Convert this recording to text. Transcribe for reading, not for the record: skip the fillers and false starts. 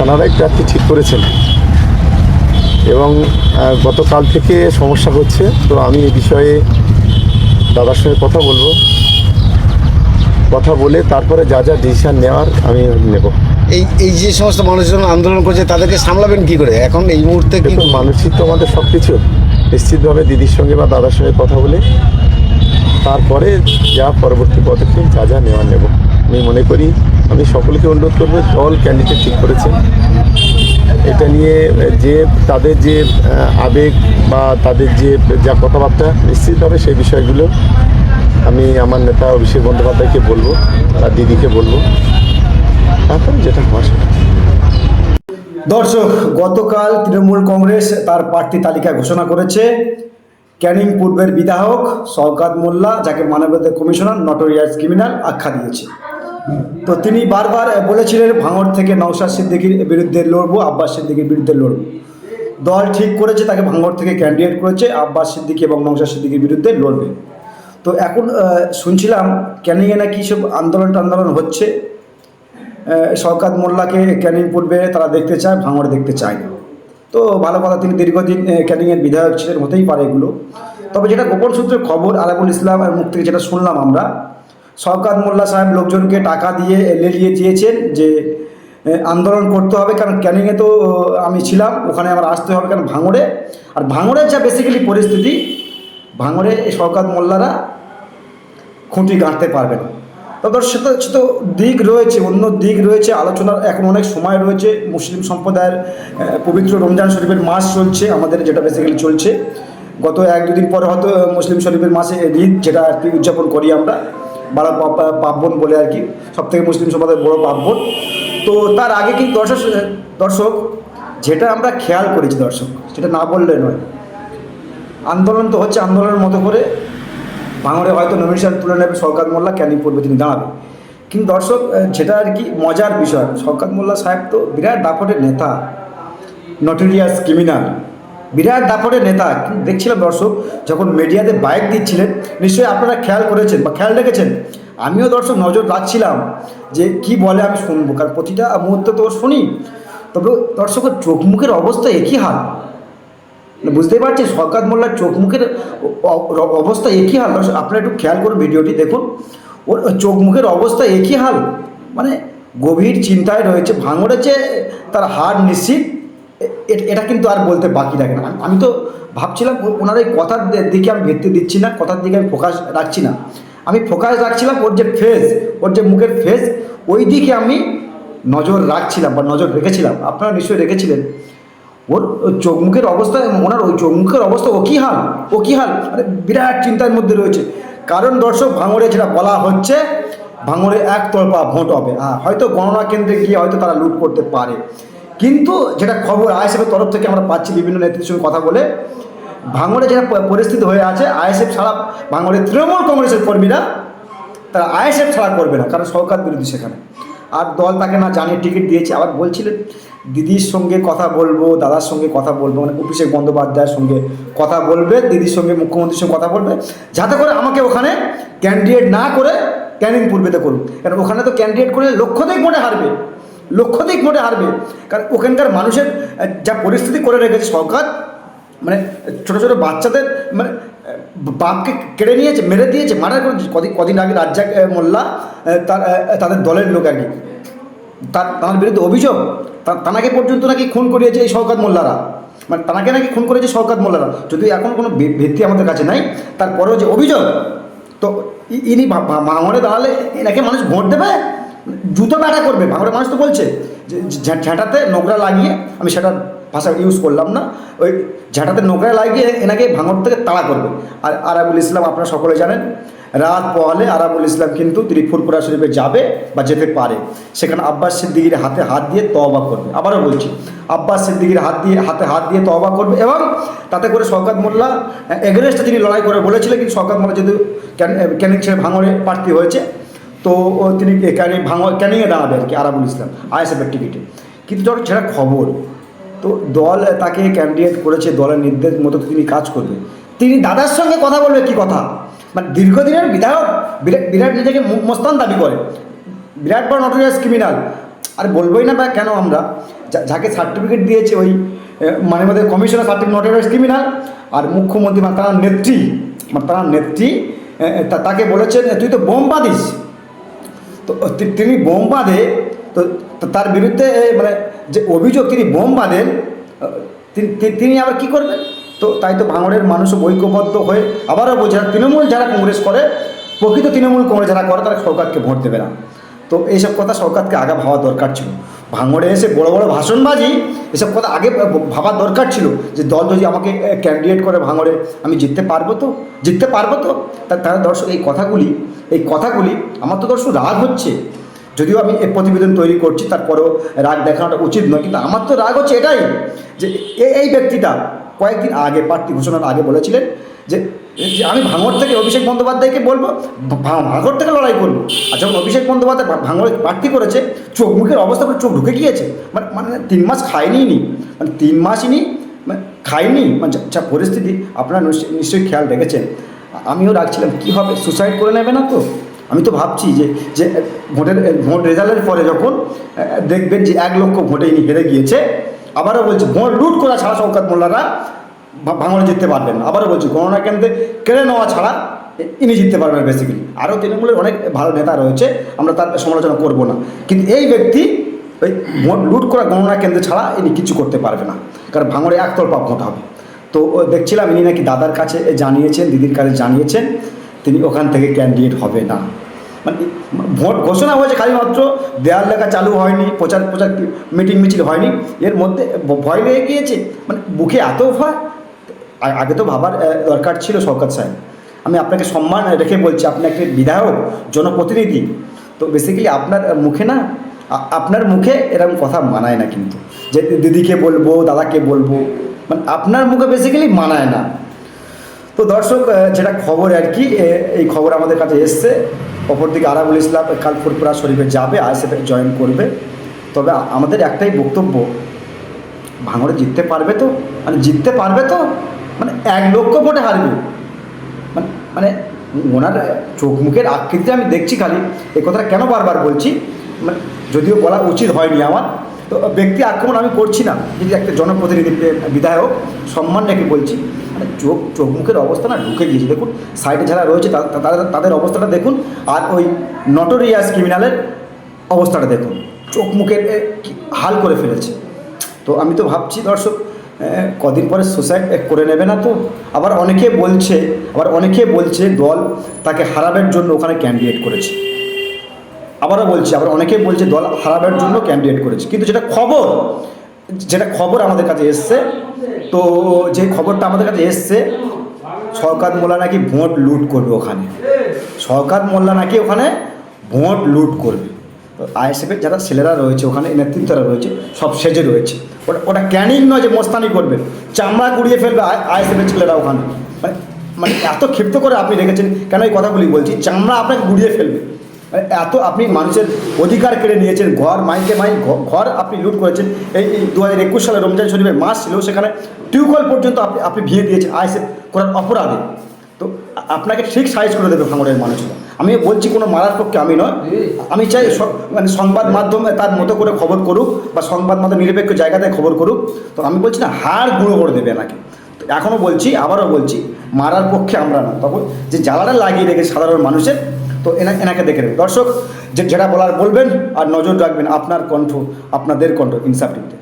ওনারাই প্রার্থী ঠিক করেছেন এবং গতকাল থেকে সমস্যা হচ্ছে। তো আমি এই বিষয়ে দাদার সঙ্গে কথা বলবো, কথা বলে তারপরে যা যা ডিসিশান নেওয়ার আমি নেব। এই যে সমস্ত মানুষজন আন্দোলন করছে তাদেরকে সামলাবেন কি করে এখন এই মুহূর্তে? কি দেখুন, মানুষই তো আমাদের সব কিছু। নিশ্চিতভাবে দিদির সঙ্গে বা দাদার সঙ্গে কথা বলে তারপরে যা পরবর্তী পদক্ষেপ যা যা নেওয়ার নেব। আমি মনে করি আমি সকলকে অনুরোধ করবো, দল ক্যান্ডিডেট ঠিক করেছে, এটা নিয়ে যে তাদের যে আবেগ বা তাদের যে যা কথাবার্তা, নিশ্চিতভাবে সেই বিষয়গুলো আমি আমার নেতা অভিষেক বন্দ্যোপাধ্যায়কে বলবো আর দিদিকে বলবো, তারপরে যেটা হওয়া সেটা। দর্শক, গতকাল তৃণমূল কংগ্রেস তার প্রার্থী তালিকা ঘোষণা করেছে। ক্যানিং পূর্বের বিধায়ক শওকত মোল্লা, যাকে মানবাধিকার কমিশনার নটোরিয়াস ক্রিমিনাল আখ্যা দিয়েছে। তো তিনি বারবার বলেছিলেন ভাঙড় থেকে নওশাদ সিদ্দিকীর বিরুদ্ধে লড়বো, আব্বাস সিদ্দিকীর বিরুদ্ধে লড়বো। দল ঠিক করেছে তাকে ভাঙড় থেকে ক্যান্ডিডেট করেছে, আব্বাস সিদ্দিকী এবং নওশাদ সিদ্দিকীর বিরুদ্ধে লড়বে। তো এখন শুনছিলাম ক্যানিংয়ে নাকি সব আন্দোলন হচ্ছে। শওকত মোল্লাকে ক্যানিং পূর্বে তারা দেখতে চায়, ভাঙড়ে দেখতে চায় না। তো ভালো কথা, তিনি দীর্ঘদিন ক্যানিংয়ের বিধায়ক ছিলেন, হতেই পারে এগুলো। তবে যেটা গোপন সূত্রের খবর, আরাবুল ইসলামের মুখ থেকে যেটা শুনলাম আমরা, শওকত মোল্লা সাহেব লোকজনকে টাকা দিয়ে লেলিয়ে দিয়েছেন যে আন্দোলন করতে হবে, কারণ ক্যানিংয়ে তো আমি ছিলাম, ওখানে আমার আসতে হবে, কারণ ভাঙড়ে আর ভাঙড়ের যা বেসিক্যালি পরিস্থিতি, ভাঙড়ে শওকত মোল্লারা খুঁটি গাঁটতে পারবে না। তবে সেটা তো দিক রয়েছে, অন্য দিক রয়েছে, আলোচনার এখন অনেক সময় রয়েছে। মুসলিম সম্প্রদায়ের পবিত্র রমজান শরীফের মাস চলছে, আমাদের যেটা বেসিক্যালি চলছে। গত 1-2 দিন পরে হয়তো মুসলিম শরীফের মাসে ঈদ, যেটা আর কি উদযাপন করি আমরা, বড় পার্বণ বলে আর কি, সবথেকে মুসলিম সম্প্রদায়ের বড় পার্বণ। তো তার আগে কিন্তু দর্শক যেটা আমরা খেয়াল করেছি, দর্শক সেটা না বললে নয়, আন্দোলন তো হচ্ছে, আন্দোলনের মতো করে ভাঙড়ে হয়তো নমিনেশন তুলে নেবে শওকত মোল্লা, ক্যানিং পূর্বে তিনি দাঁড়াবে। কিন্তু দর্শক যেটা আর কি মজার বিষয়, শওকত মোল্লা সাহেব তো বিরাট দাপটের নেতা, নটোরিয়াস ক্রিমিনাল, বিরাট দাপটের নেতা। কিন্তু দেখছিলাম দর্শক, যখন মিডিয়াতে বাইক দিচ্ছিলেন, নিশ্চয়ই আপনারা খেয়াল করেছেন বা খেয়াল রেখেছেন, আমিও দর্শক নজর রাখছিলাম যে কি বলে, আমি শুনবো, কারণ প্রতিটা মুহূর্তে তো শুনি। তবে দর্শকের চোখ মুখের অবস্থা একই হাল, বুঝতেই পারছি শওকত মোল্লার চোখ মুখের অবস্থা একই হাল। আপনারা একটু খেয়াল করুন, ভিডিওটি দেখুন, ওর চোখ মুখের অবস্থা একই হাল, মানে গভীর চিন্তায় রয়েছে। ভাঙড়ে যে তার হার নিশ্চিত, এটা কিন্তু আর বলতে বাকি রাখে না। আমি তো ভাবছিলাম ওনার এই কথার দিকে আমি ভিত্তি দিচ্ছি না, কথার দিকে আমি ফোকাস রাখছি না, আমি ফোকাস রাখছিলাম ওর যে ফেস, ওর যে মুখের ফেস, ওই দিকে আমি নজর রাখছিলাম বা নজর রেখেছিলাম। আপনারা নিশ্চয়ই রেখেছিলেন। ওর চোখ মুখের অবস্থা, ওনার ওই চোখ মুখের অবস্থা ও কী হাল, মানে বিরাট চিন্তার মধ্যে রয়েছে। কারণ দর্শক, ভাঙড়ে যেটা বলা হচ্ছে, ভাঙড়ে একতরফা ভোট হবে। হয়তো গণনা কেন্দ্রে গিয়ে হয়তো তারা লুট করতে পারে, কিন্তু যেটা খবর আইএসএফের তরফ থেকে আমরা পাচ্ছি বিভিন্ন নেতৃত্বের সঙ্গে কথা বলে, ভাঙড়ে যেটা পরিস্থিতি হয়ে আছে, আইএসএফ ছাড়া ভাঙড়ে তৃণমূল কংগ্রেসের কর্মীরা তারা আইএসএফ ছাড়া করবে না, কারণ সরকার বিরোধী সেখানে। আর দল তাকে না জানিয়ে টিকিট দিয়েছে। আবার বলছিলেন দিদির সঙ্গে কথা বলবো, দাদার সঙ্গে কথা বলবো, মানে অভিষেক বন্দ্যোপাধ্যায়ের সঙ্গে কথা বলবে, দিদির সঙ্গে মুখ্যমন্ত্রীর সঙ্গে কথা বলবে, যাতে করে আমাকে ওখানে ক্যান্ডিডেট না করে ক্যানিং পূর্বেতে করুন। কারণ ওখানে তো ক্যান্ডিডেট করে লক্ষাধিক ভোটে হারবে, কারণ ওখানকার মানুষের যা পরিস্থিতি করে রেখেছে সরকার, মানে ছোটো ছোটো বাচ্চাদের মানে বাপকে কেড়ে নিয়েছে, মেরে দিয়েছে, মার্ডার করেছে। কদিন আগে রাজ্জাক মোল্লা তাদের দলের লোক আর কি, তার বিরুদ্ধে অভিযোগ, তানাকে পর্যন্ত নাকি খুন করিয়েছে এই শওকত মোল্লারা, মানে তানাকে নাকি খুন করেছে শওকত মোল্লারা, যদিও এখন কোনো ভিত্তি আমাদের কাছে নাই, তারপরেও যে অভিযোগ। তো ইনি ভাঙড়ে দাঁড়ালে এনাকে মানুষ ভোট দেবে, জুতো ব্যাটা করবে। ভাঙড়ের মানুষ তো বলছে যে ঝাঁটাতে নোংরা লাগিয়ে, আমি সেটা ভাষা ইউজ করলাম না, ওই ঝাঁটাতে নোংরা লাগিয়ে এনাকে ভাঙড় থেকে তাড়া করবে। আর আরাবুল ইসলাম আপনারা সকলে জানেন, রাত পোহালে আরাবুল ইসলাম কিন্তু তিনি ফুরফুরা শরীফে যাবে বা যেতে পারে, সেখানে আব্বাস সিদ্দিকীর হাতে হাত দিয়ে তওবা করবে। আবারও বলছি, আব্বাস সিদ্দিকীর হাতে হাত দিয়ে তওবা করবে, এবং তাতে করে শওকত মোল্লা এগেনস্টে তিনি লড়াই করে বলেছিলেন। কিন্তু শওকত মোল্লা যেহেতু ক্যানিং ছেড়ে ভাঙড়ে প্রার্থী হয়েছে, তো তিনি ক্যানিংয়ে দাঁড়াবে আর কি, আরাবুল ইসলাম আইএসএফের টিকিটে। কিন্তু যখন সেটা খবর, তো দল তাকে ক্যান্ডিডেট করেছে, দলের নির্দেশ মতো তিনি কাজ করবে। তিনি দাদার সঙ্গে কথা বলবে কি কথা, মানে দীর্ঘদিনের বিধায়ক, বিরাট নিজেকে মস্তান দাবি করে, বিরাট বড় নটোরিয়াস ক্রিমিনাল, আর বলবোই না বা কেন আমরা যাকে সার্টিফিকেট দিয়েছে ওই মানবাধিকার কমিশনার সার্টিফিকেট নট ক্রিমিনাল, আর মুখ্যমন্ত্রী তার নেত্রী তাকে বলেছেন তুই তো বোম বাঁধিস। তো তিনি বোম বাঁধে, তো তার বিরুদ্ধে মানে যে অভিযোগ তিনি বোম বাঁধেন, তিনি আবার কী করবেন? তো তাই তো ভাঙড়ের মানুষ ঐক্যবদ্ধ হয়ে আবারও বলছে তৃণমূল যারা কংগ্রেস করে, প্রকৃত তৃণমূল কংগ্রেস যারা করে তারা সরকারকে ভোট দেবে না। তো এইসব কথা সরকারকে আগে ভাবা দরকার ছিল। ভাঙড়ে এসে বড় বড় ভাষণবাজি এসব কথা আগে ভাবার দরকার ছিল, যে দল যদি আমাকে ক্যান্ডিডেট করে ভাঙড়ে আমি জিততে পারবো তো। তাহলে দর্শক এই কথাগুলি আমার তো দর্শক রাগ হচ্ছে, যদিও আমি এই প্রতিবেদন তৈরি করছি, তারপরেও রাগ দেখানোটা উচিত নয়, কিন্তু আমার তো রাগ হচ্ছে এটাই যে এই ব্যক্তিটা কয়েকদিন আগে প্রার্থী ঘোষণার আগে বলেছিলেন যে আমি ভাঙড় থেকে অভিষেক বন্দ্যোপাধ্যায়কে বলবো, ভাঙড় থেকে লড়াই করবো। আর যখন অভিষেক বন্দ্যোপাধ্যায় ভাঙড়ে প্রার্থী করেছে, চোখ মুখের অবস্থা করে চোখ ঢুকে গিয়েছে, মানে 3 মাস খায়নি, মানে 3 মাসই খায়নি, মানে যা পরিস্থিতি আপনারা নিশ্চয়ই খেয়াল রেখেছেন। আমিও রাখছিলাম কী হবে, সুসাইড করে নেবে না তো? আমি তো ভাবছি যে ভোট রেজাল্টের পরে যখন দেখবেন যে 1 লক্ষ ভোটে ইনি হেরে গিয়েছে, আবারও বলছি ভোট লুট করা ছাড়া শওকত মোল্লারা ভাঙড়ে জিততে পারবেন না। আবারও বলছি গণনা কেন্দ্রে কেড়ে নেওয়া ছাড়া ইনি জিততে পারবেন না। বেসিক্যালি আরও তৃণমূলের অনেক ভালো নেতা রয়েছে, আমরা তার সমালোচনা করব না, কিন্তু এই ব্যক্তি ওই ভোট লুট করা গণনা কেন্দ্রে ছাড়া ইনি কিছু করতে পারবে না, কারণ ভাঙড়ে একতরফা ভোট হবে। তো দেখছিলাম ইনি নাকি দাদার কাছে জানিয়েছেন, দিদির কাছে জানিয়েছেন তিনি ওখান থেকে ক্যান্ডিডেট হবে না। মানে ভোট ঘোষণা হয়েছে, খালি মাত্র দেয়াল লেখা চালু হয়নি, প্রচার মিটিং মিছিল হয়নি, এর মধ্যে ভয় লেগে গিয়েছে, মানে বুকে এত ভয়। আগে তো ভাবার দরকার ছিল শওকত সাহেব, আমি আপনাকে সম্মান রেখে বলছি, আপনি একটি বিধায়ক, জনপ্রতিনিধি, তো বেসিক্যালি আপনার মুখে এরকম কথা মানায় না, কিন্তু যে দিদিকে বলবো দাদাকে বলবো, মানে আপনার মুখে বেসিক্যালি মানায় না। তো দর্শক যেটা খবর আর কি, এই খবর আমাদের কাছে এসছে। অপরদিকে আরাবুল ইসলাম কাল ফুরপুরা শরীফে যাবে, আইএসএফে জয়েন করবে। তবে আমাদের একটাই বক্তব্য, ভাঙড়ে জিততে পারবে তো, মানে 1 লক্ষ ভোটে হারবে, মানে ওনার চোখ মুখের আকৃতি আমি দেখছি খালি। এই কথাটা কেন বারবার বলছি, মানে যদিও বলা উচিত হয়নি আমার, তো ব্যক্তি আক্রমণ আমি করছি না, যদি একটা জনপ্রতিনিধি বিধায়ক সম্মান রেখে বলছি, মানে চোখ মুখের অবস্থা না ঢুকে গিয়েছে। দেখুন সাইডে যারা রয়েছে তাদের অবস্থাটা দেখুন, আর ওই নটোরিয়াস ক্রিমিনালের অবস্থাটা দেখুন, চোখ মুখের হাল করে ফেলেছে। তো আমি তো ভাবছি দর্শক কদিন পরে সুসাইড করে নেবে না তো? আবার অনেকে বলছে দল তাকে হারাবার জন্য ওখানে ক্যান্ডিডেট করেছে। আবার অনেকে বলছে দল হারাবার জন্য ক্যান্ডিডেট করেছে, কিন্তু যেটা খবর আমাদের কাছে এসছে, তো যে খবরটা আমাদের কাছে এসছে, শওকত মোল্লা নাকি ভোট লুট করবে ওখানে, ভোট লুট করবে। তো আইএসএফের যারা ছেলেরা রয়েছে ওখানে, নেতৃত্বরা রয়েছে, সব সেজে রয়েছে। ওটা ক্যানিং নয় যে মস্তানি করবে, চামড়া গুড়িয়ে ফেলবে আইএসএফের ছেলেরা ওখানে। মানে এত ক্ষিপ্ত করে আপনি রেখেছেন কেন? এই কথাগুলি বলছি, চামড়া আপনাকে গুড়িয়ে ফেলবে। এত আপনি মানুষের অধিকার কেড়ে নিয়েছেন, ঘর আপনি লুট করেছেন। এই 2021 সালে রমজান শরীফের মাস ছিল, সেখানে টিউবওয়েল পর্যন্ত আপনি ভেঙে দিয়েছেন আইএসএফ করার অপরাধে। তো আপনাকে ঠিক সাইজ করে দেবে ভাঙড়ের মানুষরা। আমি বলছি কোনো মারার পক্ষে আমি নয়, আমি চাই মানে সংবাদ মাধ্যমে তার মতো করে খবর করুক, বা সংবাদ মাধ্যম নিরপেক্ষ জায়গাতে খবর করুক। তো আমি বলছি না হাড় গুঁড়ো করে দেবে নাকি। এখনও বলছি, আবারও বলছি, মারার পক্ষে আমরা না, তবে যে জ্বালাটা লাগিয়ে রেখে সাধারণ মানুষের, তো এনাকে দেখে নেবে। দর্শক যেটা বলার বলবেন, আর নজর রাখবেন আপনার কণ্ঠ, আপনাদের কণ্ঠ ইনসাফ টিভিতে।